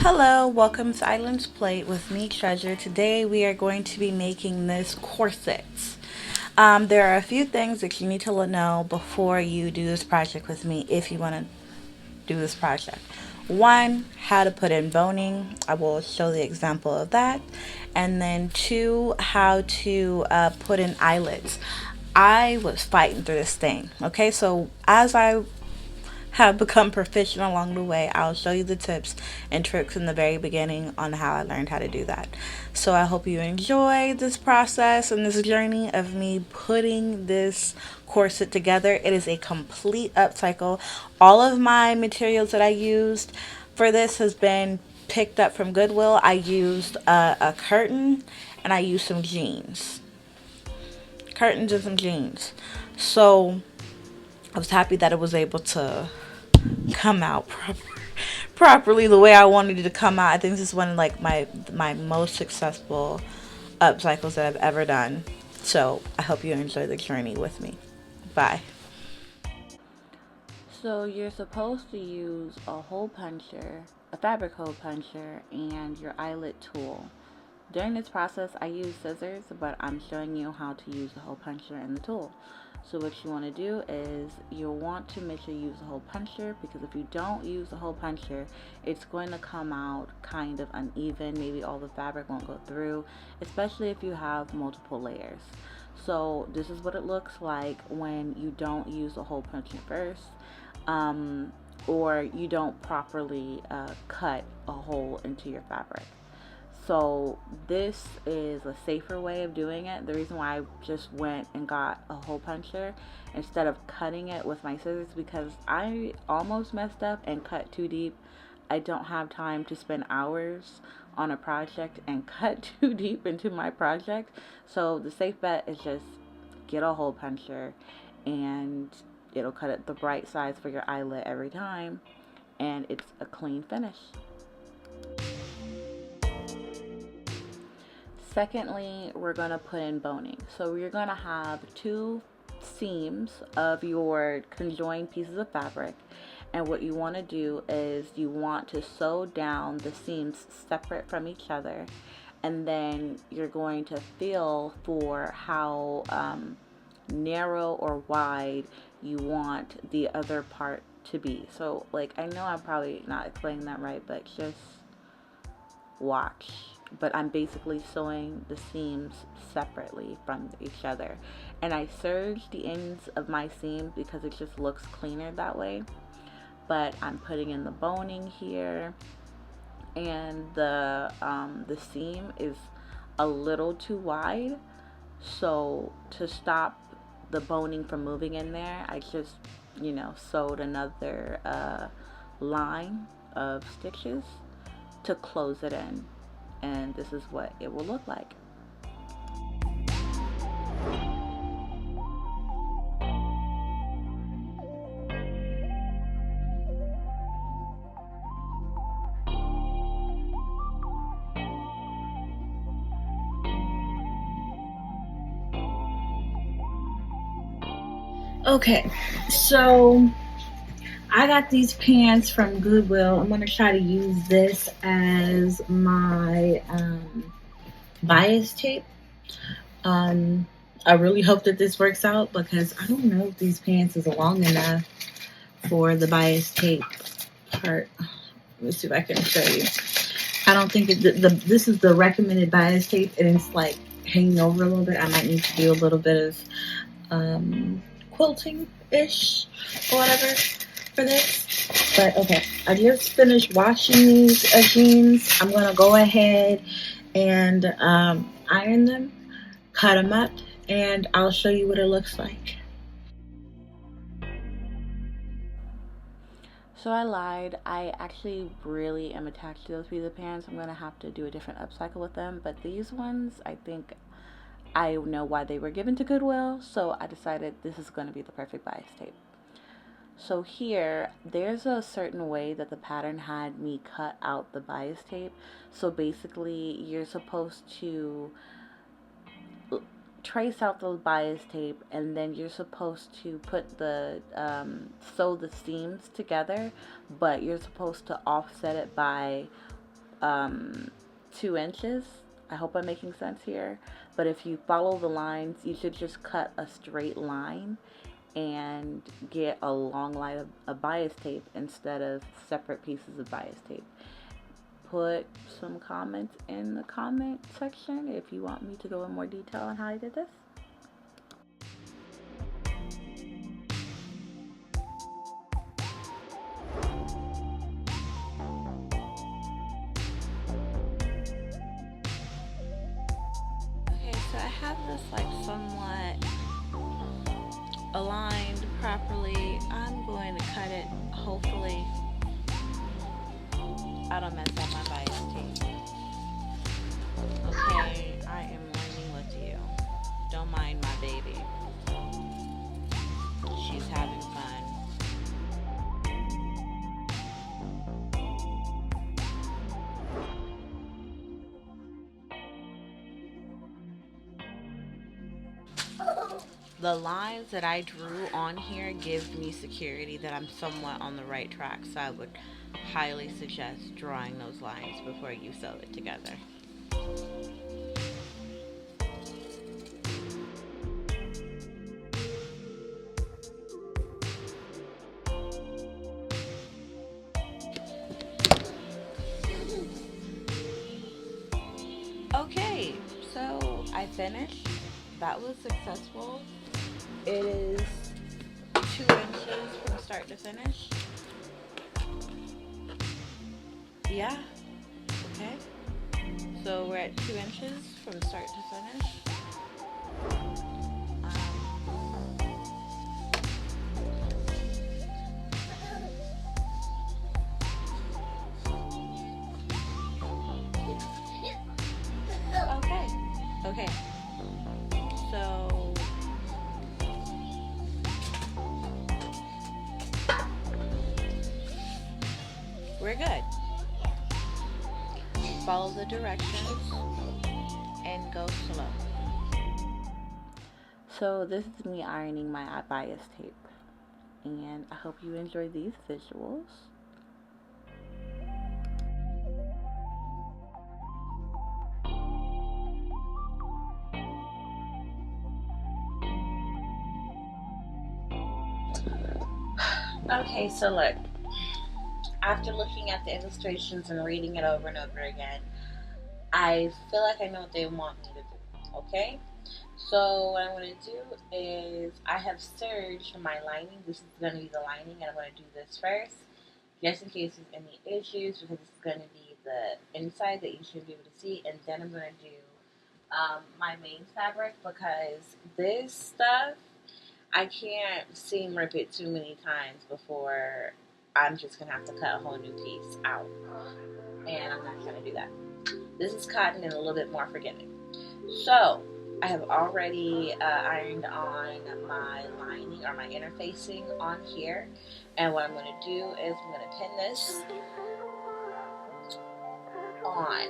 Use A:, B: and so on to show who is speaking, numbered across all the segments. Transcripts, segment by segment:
A: Hello, welcome to Island's Plate with me, Treasure. Today we are going to be making this corset. There are a few things that you need to know before you do this project with me if you want to do this project. One, how to put in boning. I will show the example of that. And then two, how to put in eyelets. I was fighting through this thing. Okay, so as I have become proficient along the way, I'll show you the tips and tricks in the very beginning on how I learned how to do that. So I hope you enjoy this process and this journey of me putting this corset together. It is a complete upcycle. All of my materials that I used for this has been picked up from Goodwill. I used a curtain and I used some jeans. Curtains and some jeans. So I was happy that it was able to come out properly the way I wanted it to come out. I think this is one of like my most successful upcycles that I've ever done. So I hope you enjoy the journey with me. Bye. So you're supposed to use a hole puncher, a fabric hole puncher, and your eyelet tool. During this process, I use scissors, but I'm showing you how to use the hole puncher and the tool. So what you want to do is you'll want to make sure you use the hole puncher, because if you don't use the hole puncher, it's going to come out kind of uneven. Maybe all the fabric won't go through, especially if you have multiple layers. So this is what it looks like when you don't use the hole puncher first, or you don't properly cut a hole into your fabric. So this is a safer way of doing it. The reason why I just went and got a hole puncher instead of cutting it with my scissors, because I almost messed up and cut too deep. I don't have time to spend hours on a project and cut too deep into my project. So the safe bet is just get a hole puncher, and it'll cut it the right size for your eyelet every time, and it's a clean finish. Secondly, we're going to put in boning. So you're going to have two seams of your conjoined pieces of fabric, and what you want to do is you want to sew down the seams separate from each other, and then you're going to feel for how narrow or wide you want the other part to be. So like, I know I'm probably not explaining that right, but just watch. But I'm basically sewing the seams separately from each other, and I serge the ends of my seams because it just looks cleaner that way. But I'm putting in the boning here, and the seam is a little too wide, so to stop the boning from moving in there, I just sewed another line of stitches to close it in, and this is what it will look like. Okay, so I got these pants from Goodwill. I'm going to try to use this as my bias tape. I really hope that this works out, because I don't know if these pants is long enough for the bias tape part. Let me see if I can show you. I don't think this is the recommended bias tape, and it's like hanging over a little bit. I might need to do a little bit of quilting-ish or whatever for this. But okay, I just finished washing these jeans. I'm going to go ahead and iron them, cut them up, and I'll show you what it looks like. So I lied. I actually really am attached to those pizza pants. I'm going to have to do a different upcycle with them. But these ones, I think I know why they were given to Goodwill. So I decided this is going to be the perfect bias tape. So here, there's a certain way that the pattern had me cut out the bias tape. So basically, you're supposed to trace out the bias tape, and then you're supposed to put the sew the seams together, but you're supposed to offset it by 2 inches. I hope I'm making sense here. But if you follow the lines, you should just cut a straight line and get a long line of bias tape instead of separate pieces of bias tape. Put some comments in the comment section if you want me to go in more detail on how I did this. Okay, so I have this like somewhat aligned properly. I'm going to cut it. Hopefully I don't mess up my bias tape. Okay, I am learning with you. Don't mind my baby. She's having fun. The lines that I drew on here give me security that I'm somewhat on the right track, so I would highly suggest drawing those lines before you sew it together. Okay, so I finished. That was successful. It is 2 inches from start to finish. Yeah, okay. So we're at 2 inches from start to finish. Okay, okay. So we're good. Follow the directions and go slow. So this is me ironing my bias tape, and I hope you enjoy these visuals. Okay, so look, after looking at the illustrations and reading it over and over again, I feel like I know what they want me to do, okay? So what I'm going to do is I have serged my lining. This is going to be the lining, and I'm going to do this first, just in case there's any issues, because this is going to be the inside that you should be able to see, and then I'm going to do my main fabric, because this stuff, I can't seam rip it too many times before I'm just going to have to cut a whole new piece out, and I'm not going to do that. This is cotton and a little bit more forgiving. So I have already ironed on my lining or my interfacing on here, and what I'm going to do is I'm going to pin this on,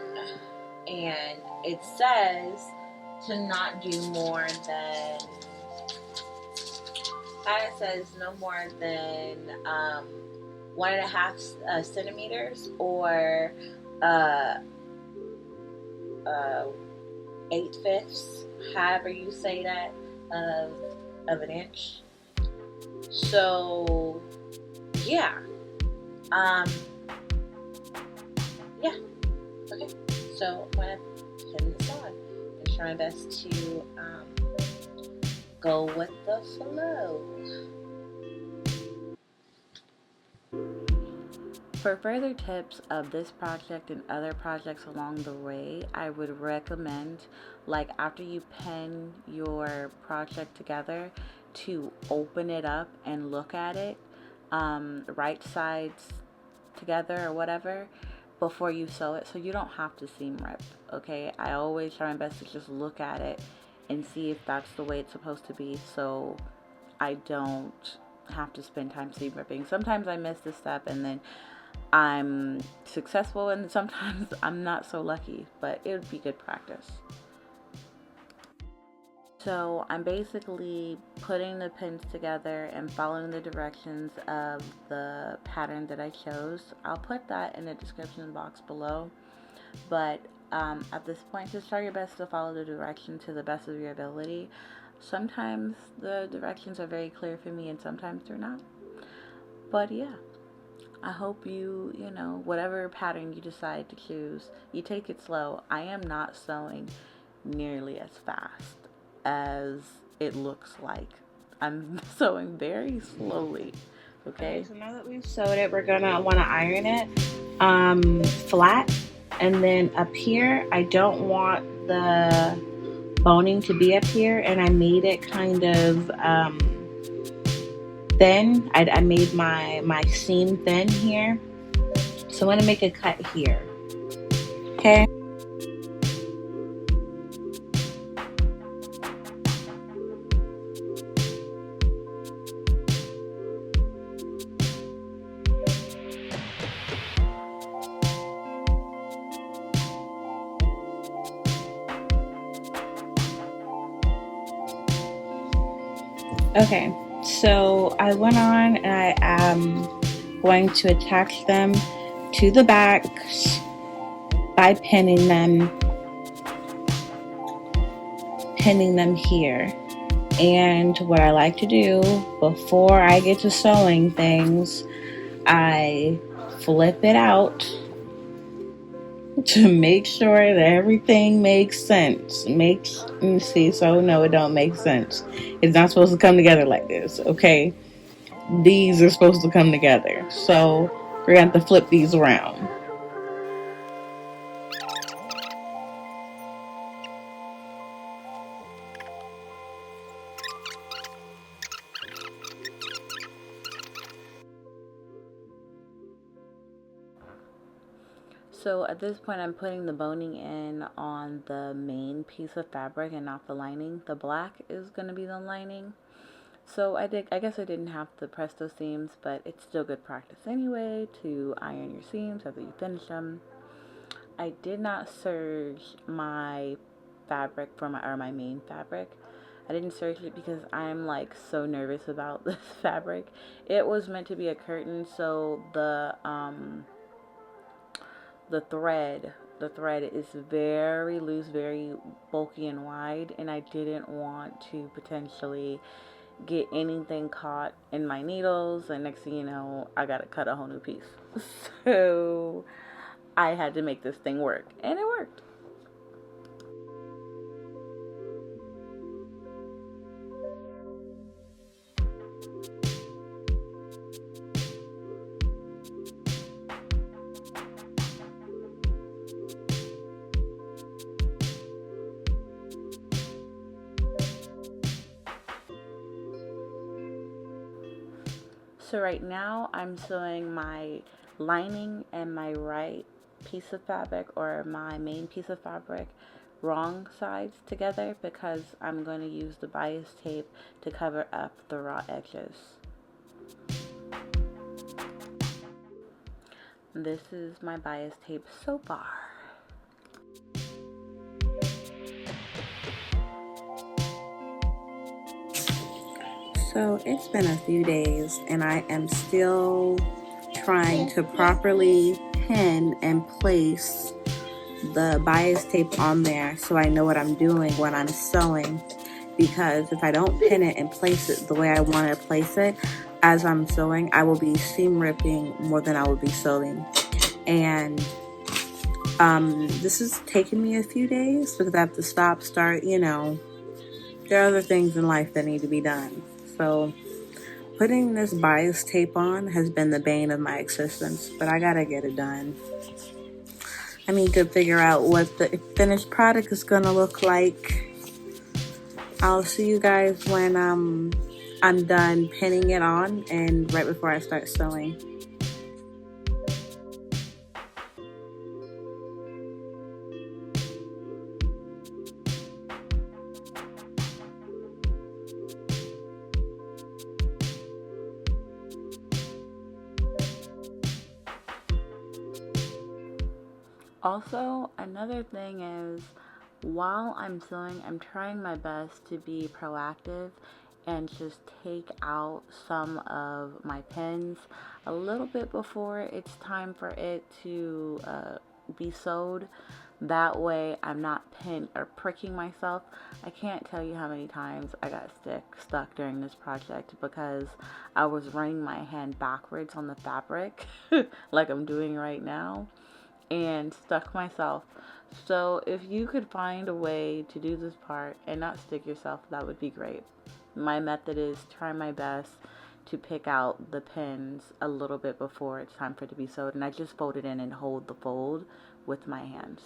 A: and it says to not do more than, it says no more than 1.5 centimeters or 8/5, however you say that, of an inch. So yeah, yeah, okay. So I'm gonna pin this on and try my best to go with the flow. For further tips of this project and other projects along the way, I would recommend, like after you pin your project together, to open it up and look at it, right sides together or whatever, before you sew it, so you don't have to seam rip, okay? I always try my best to just look at it and see if that's the way it's supposed to be, so I don't have to spend time seam ripping. Sometimes I miss this step and then I'm successful, and sometimes I'm not so lucky, but it would be good practice. So I'm basically putting the pins together and following the directions of the pattern that I chose. I'll put that in the description box below, but at this point, just try your best to follow the direction to the best of your ability. Sometimes the directions are very clear for me and sometimes they're not. But yeah, I hope you know, whatever pattern you decide to choose, you take it slow. I am not sewing nearly as fast as it looks like. I'm sewing very slowly. Okay, so now that we've sewed it, we're gonna want to iron it flat, and then up here I don't want the boning to be up here, and I made it kind of thin. I made my seam thin here, so I'm gonna make a cut here. Okay. Okay, so I went on and I am going to attach them to the back by pinning them here. And what I like to do before I get to sewing things, I flip it out to make sure that everything makes sense. So no, it don't make sense. It's not supposed to come together like this, okay? These are supposed to come together. So we're going to have to flip these around. So at this point, I'm putting the boning in on the main piece of fabric and not the lining. The black is going to be the lining. So I guess I didn't have to press those seams, but it's still good practice anyway to iron your seams after you finish them. I did not serge my fabric for my main fabric. I didn't serge it because I'm like so nervous about this fabric. It was meant to be a curtain, so the thread is very loose, very bulky and wide, and I didn't want to potentially get anything caught in my needles, and next thing you know, I gotta cut a whole new piece. So I had to make this thing work, and it worked. So right now I'm sewing my lining and my right piece of fabric, or my main piece of fabric, wrong sides together because I'm going to use the bias tape to cover up the raw edges. This is my bias tape so far. So it's been a few days and I am still trying to properly pin and place the bias tape on there so I know what I'm doing when I'm sewing, because if I don't pin it and place it the way I want to place it as I'm sewing, I will be seam ripping more than I will be sewing. And this is taking me a few days because I have to stop, start, you know, there are other things in life that need to be done. So putting this bias tape on has been the bane of my existence, but I gotta get it done. I need to figure out what the finished product is gonna look like. I'll see you guys when I'm done pinning it on and right before I start sewing. Also, another thing is, while I'm sewing, I'm trying my best to be proactive and just take out some of my pins a little bit before it's time for it to be sewed. That way I'm not pin or pricking myself. I can't tell you how many times I got stuck during this project because I was running my hand backwards on the fabric like I'm doing right now, and stuck myself. So if you could find a way to do this part and not stick yourself, that would be great. My method is try my best to pick out the pins a little bit before it's time for it to be sewed, and I just fold it in and hold the fold with my hands.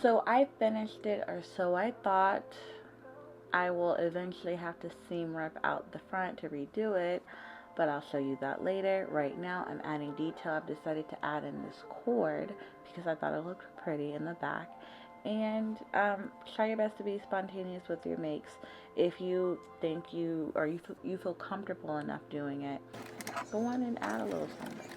A: So I finished it, or so I thought. I will eventually have to seam rip out the front to redo it, but I'll show you that later. Right now I'm adding detail. I've decided to add in this cord because I thought it looked pretty in the back. And try your best to be spontaneous with your makes. If you think you feel comfortable enough doing it, go on and add a little something.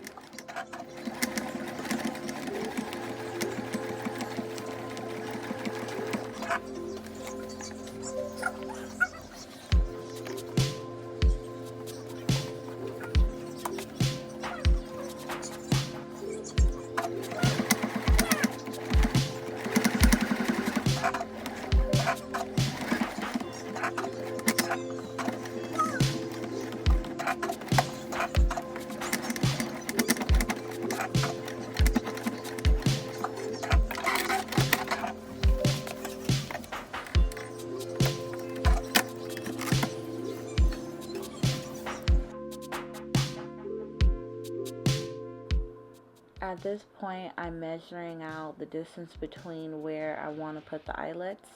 A: At this point, I'm measuring out the distance between where I want to put the eyelets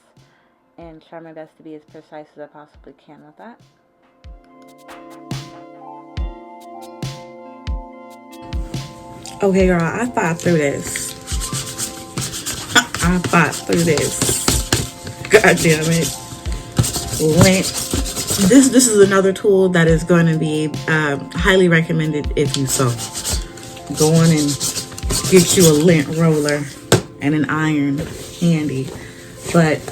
A: and try my best to be as precise as I possibly can with that. Okay, girl, I fought through this. I fought through this. God damn it. Lint. This is another tool that is going to be highly recommended if you sew. Go on and get you a lint roller and an iron handy. But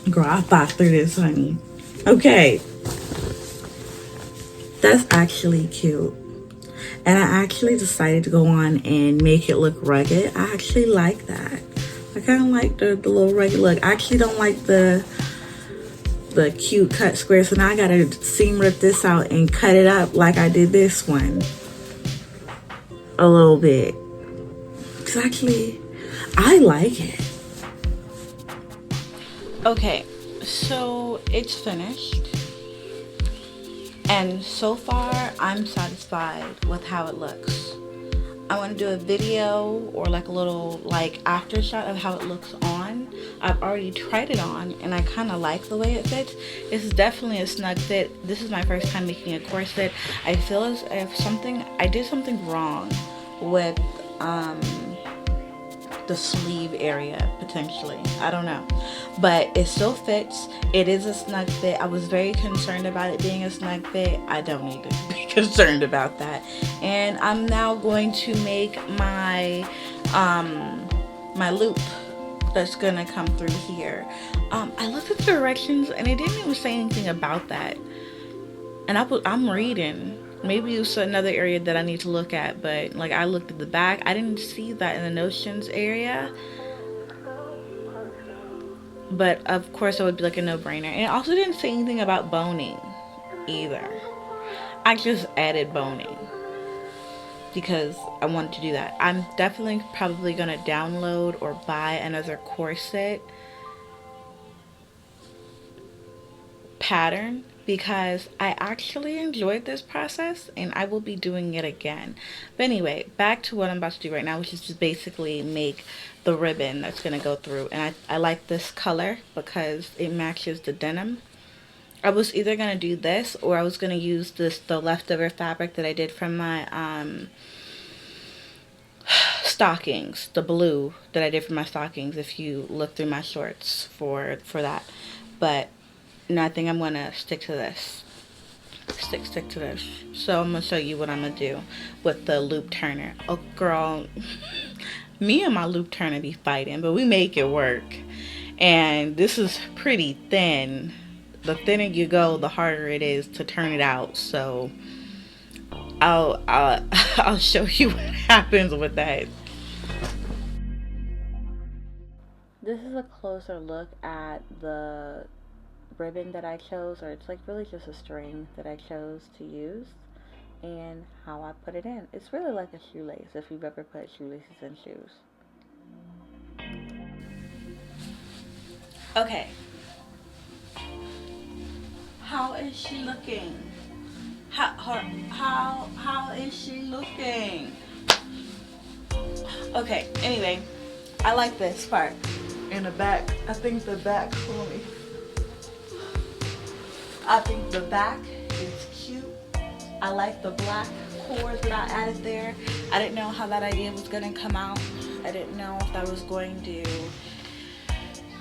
A: girl, I fought through this, honey. Okay, that's actually cute. And I actually decided to go on and make it look rugged. I actually like that. I kind of like the little rugged look. I actually don't like the cute cut square. So now I gotta seam rip this out and cut it up like I did this one a little bit. Cause actually, I like it. Okay, so it's finished. And so far, I'm satisfied with how it looks. I want to do a video or like a little after shot of how it looks on. I've already tried it on and I kind of like the way it fits. It's definitely a snug fit. This is my first time making a corset. I feel as if I did something wrong with the sleeve area potentially. I don't know, but it still fits. It is a snug fit. I was very concerned about it being a snug fit. I don't need to be concerned about that. And I'm now going to make my my loop that's gonna come through here. I looked at the directions and it didn't even say anything about that. And I'm reading. Maybe it's another area that I need to look at, but like I looked at the back, I didn't see that in the notions area. But of course, it would be like a no-brainer. And it also didn't say anything about boning either. I just added boning because I wanted to do that. I'm definitely probably gonna download or buy another corset pattern because I actually enjoyed this process and I will be doing it again. But anyway, back to what I'm about to do right now, which is just basically make the ribbon that's going to go through. And I like this color because it matches the denim. I was either going to do this or I was going to use the leftover fabric that I did from my stockings, the blue that I did for my stockings, if you look through my shorts for that. But no, I think I'm going to stick to this. Stick to this. So I'm going to show you what I'm going to do with the loop turner. Oh, girl, me and my loop turner be fighting, but we make it work. And this is pretty thin. The thinner you go, the harder it is to turn it out. So I'll show you what happens with that. This is a closer look at the ribbon that I chose, or it's like really just a string that I chose to use, and how I put it in. It's really like a shoelace if you've ever put shoelaces in shoes. Okay. How is she looking? How is she looking? Okay, anyway, I like this part. In the back, I think the back, I think the back is cute. I like the black cores that I added there. I didn't know how that idea was gonna come out. I didn't know if that was going to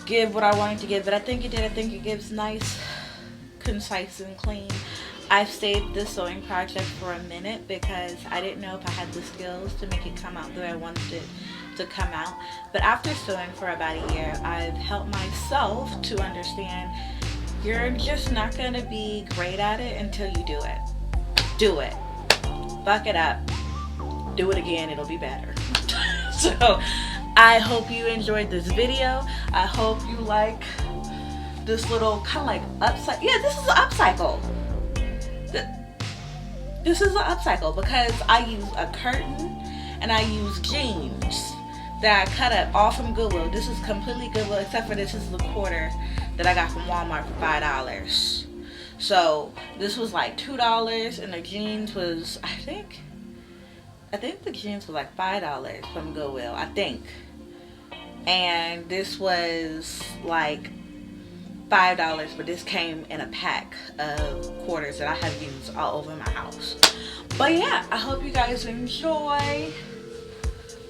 A: give what I wanted to give, but I think it did. I think it gives nice, concise and clean. I've saved this sewing project for a minute because I didn't know if I had the skills to make it come out the way I wanted it to come out. But after sewing for about a year, I've helped myself to understand you're just not going to be great at it until you do it. Do it. Fuck it up. Do it again. It'll be better. So I hope you enjoyed this video. I hope you like this little kind of like upcycle. Yeah, this is an upcycle. This is an upcycle because I use a curtain and I use jeans that I cut up all from Goodwill. This is completely Goodwill except for this is the quarter that I got from Walmart for $5. So this was like $2 and the jeans was, I think the jeans was like $5 from Goodwill, I think. And this was like $5, but this came in a pack of quarters that I have used all over my house. But yeah, I hope you guys enjoy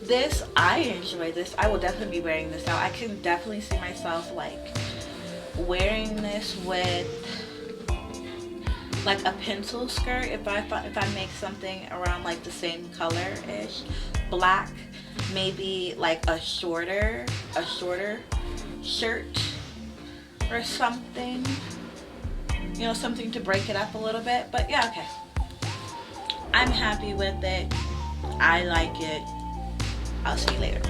A: this. I enjoy this. I will definitely be wearing this out. I can definitely see myself like wearing this with like a pencil skirt if I make something around like the same color ish, black, maybe like a shorter shirt or something, you know, something to break it up a little bit. But yeah, okay, I'm happy with it. I like it. I'll see you later.